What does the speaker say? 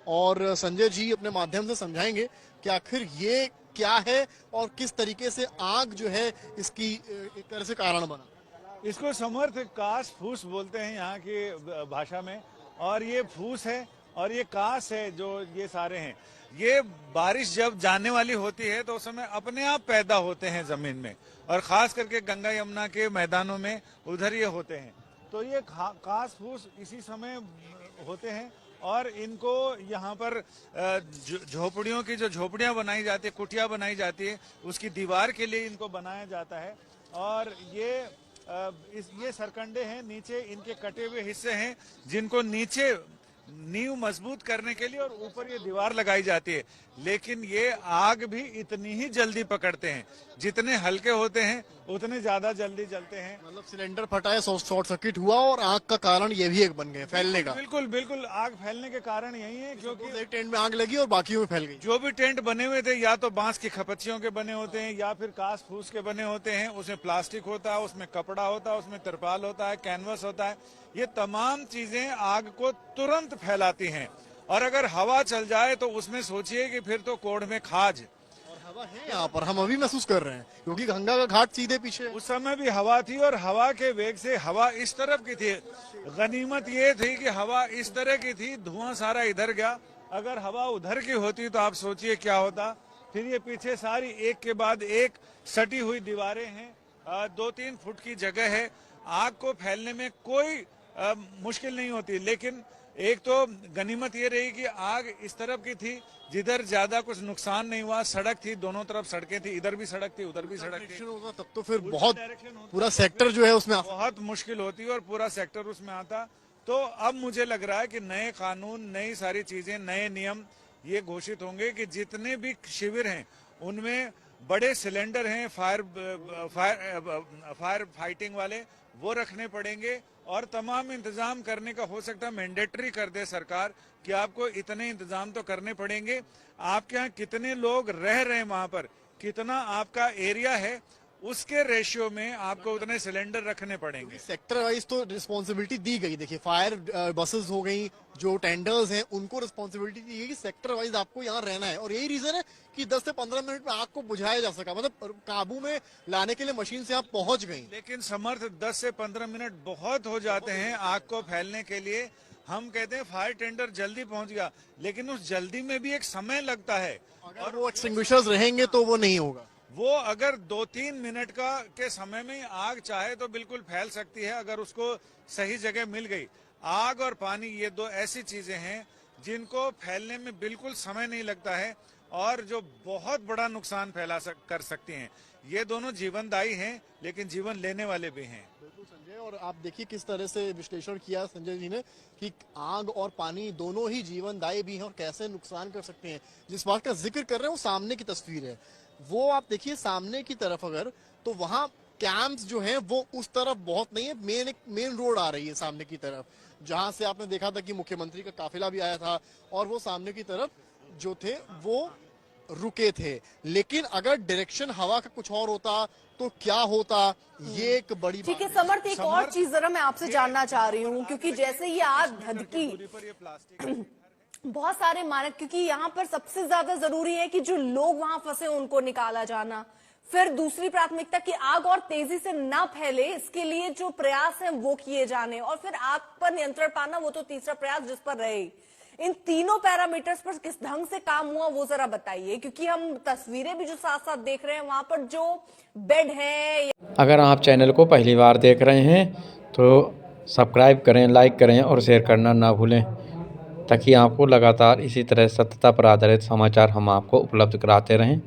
और संजय जी अपने माध्यम से समझाएंगे कि आखिर ये क्या है और किस तरीके से आग जो है इसकी एक तरह से कारण बना। इसको समर्थ कास फूस बोलते हैं यहाँ की भाषा में, और ये फूस है और ये कास है, जो ये सारे हैं, ये बारिश जब जाने वाली होती है तो उस समय अपने आप पैदा होते हैं जमीन में, और खास करके गंगा यमुना के मैदानों में उधर ये होते हैं। तो ये कास फूस इसी समय होते हैं, और इनको यहाँ पर झोपड़ियों की जो झोपड़ियाँ बनाई जाती है, कुटिया बनाई जाती है, उसकी दीवार के लिए इनको बनाया जाता है। और ये सरकंडे हैं, नीचे इनके कटे हुए हिस्से हैं जिनको नीचे नींव मजबूत करने के लिए, और ऊपर ये दीवार लगाई जाती है। लेकिन ये आग भी इतनी ही जल्दी पकड़ते हैं, जितने हल्के होते हैं उतने ज्यादा जल्दी जलते हैं। मतलब सिलेंडर फटा है, शॉर्ट सर्किट हुआ और आग का कारण ये भी एक बन गए फैलने का। बिल्कुल बिल्कुल, आग फैलने के कारण यही है क्योंकि एक टेंट में आग लगी और बाकी में फैल गई। जो भी टेंट बने हुए थे या तो बांस की खपच्चियों के बने होते हैं या फिर कास फूस के बने होते हैं, उसमें प्लास्टिक होता है, उसमें कपड़ा होता है, उसमें तिरपाल होता है, कैनवस होता है। ये तमाम चीजें आग को तुरंत फैलाती हैं, और अगर हवा चल जाए तो उसमें सोचिए कि फिर तो कोढ़ में खाज। और हवा है यहाँ पर, हम अभी महसूस कर रहे हैं क्योंकि गंगा का घाट सीधे पीछे। उस समय भी हवा थी, और हवा के वेग से हवा इस तरफ की थी। गनीमत ये थी कि हवा इस तरह की थी, धुआं सारा इधर गया। अगर हवा उधर की होती तो आप सोचिए क्या होता। फिर ये पीछे सारी एक के बाद एक सटी हुई दीवारें हैं, 2-3 फुट की जगह है। आग को फैलने में कोई मुश्किल नहीं होती, लेकिन एक तो गनीमत ये रही कि आग इस तरफ की थी जिधर ज्यादा कुछ नुकसान नहीं हुआ। सड़क थी, दोनों तरफ सड़कें थी, इधर भी सड़क थी, उधर भी सड़क थी। तब तो फिर बहुत पूरा सेक्टर जो है उसमें बहुत मुश्किल होती और पूरा सेक्टर उसमें आता। तो अब मुझे लग रहा है कि नए कानून, नई सारी चीजें, नए नियम ये घोषित होंगे कि जितने भी शिविर हैं उनमें बड़े सिलेंडर हैं फायर फाइटिंग वाले, वो रखने पड़ेंगे, और तमाम इंतजाम करने का हो सकता है मैंडेटरी कर दे सरकार कि आपको इतने इंतजाम तो करने पड़ेंगे। आपके यहाँ कितने लोग रह रहे हैं, वहां पर कितना आपका एरिया है, उसके रेशियो में आपको उतने सिलेंडर रखने पड़ेंगे। सेक्टर वाइज तो रिस्पॉन्सिबिलिटी दी गई। देखिए फायर बसेस हो गई, जो टेंडर्स हैं उनको रिस्पॉन्सिबिलिटी दी गई कि सेक्टर वाइज आपको यहाँ रहना है, और यही रीजन है कि 10 से 15 मिनट में आग को बुझाया जा सका, मतलब काबू में लाने के लिए मशीन से आप पहुंच गई। लेकिन समर्थ 10 से 15 मिनट बहुत हो जाते हैं आग को फैलने के लिए। हम कहते हैं फायर टेंडर जल्दी पहुंच गया, लेकिन उस जल्दी में भी एक समय लगता है, और वो एक्सटिंग्विशर्स रहेंगे तो वो नहीं होगा। वो अगर 2-3 मिनट के समय में आग चाहे तो बिल्कुल फैल सकती है, अगर उसको सही जगह मिल गई। आग और पानी ये दो ऐसी चीजें हैं जिनको फैलने में बिल्कुल समय नहीं लगता है, और जो बहुत बड़ा नुकसान कर सकती हैं। ये दोनों जीवनदायी हैं, लेकिन जीवन लेने वाले भी हैं। बिल्कुल संजय, और आप देखिए किस तरह से विश्लेषण किया संजय जी ने कि आग और पानी दोनों ही जीवनदायी भी हैं और कैसे नुकसान कर सकते हैं। जिस बात का जिक्र कर रहे हैं वो सामने की तस्वीर है, वो आप देखिए सामने की तरफ अगर, तो वहां कैंप्स जो हैं वो उस तरफ बहुत नहीं है। मेन रोड आ रही है सामने की तरफ, जहां से आपने देखा था कि मुख्यमंत्री का काफिला भी आया था, और वो सामने की तरफ जो थे वो रुके थे। लेकिन अगर डायरेक्शन हवा का कुछ और होता तो क्या होता, ये एक बड़ी ठीक है समर्थ, एक और चीज जरा मैं आपसे जानना चाह रही हूँ, क्योंकि जैसे ये आग धधकी बहुत सारे मानक, क्योंकि यहाँ पर सबसे ज्यादा जरूरी है कि जो लोग वहां फंसे उनको निकाला जाना, फिर दूसरी प्राथमिकता की आग और तेजी से ना फैले इसके लिए जो प्रयास हैं वो किए जाने, और फिर आग पर नियंत्रण पाना वो तो तीसरा प्रयास जिस पर रहे। इन तीनों पैरामीटर्स पर किस ढंग से काम हुआ वो जरा बताइए, क्योंकि हम तस्वीरें भी जो साथ साथ देख रहे हैं वहां पर जो बेड है। अगर आप चैनल को पहली बार देख रहे हैं तो सब्सक्राइब करें, लाइक करें और शेयर करना ना भूलें, ताकि आपको लगातार इसी तरह सत्यता पर आधारित समाचार हम आपको उपलब्ध कराते रहें।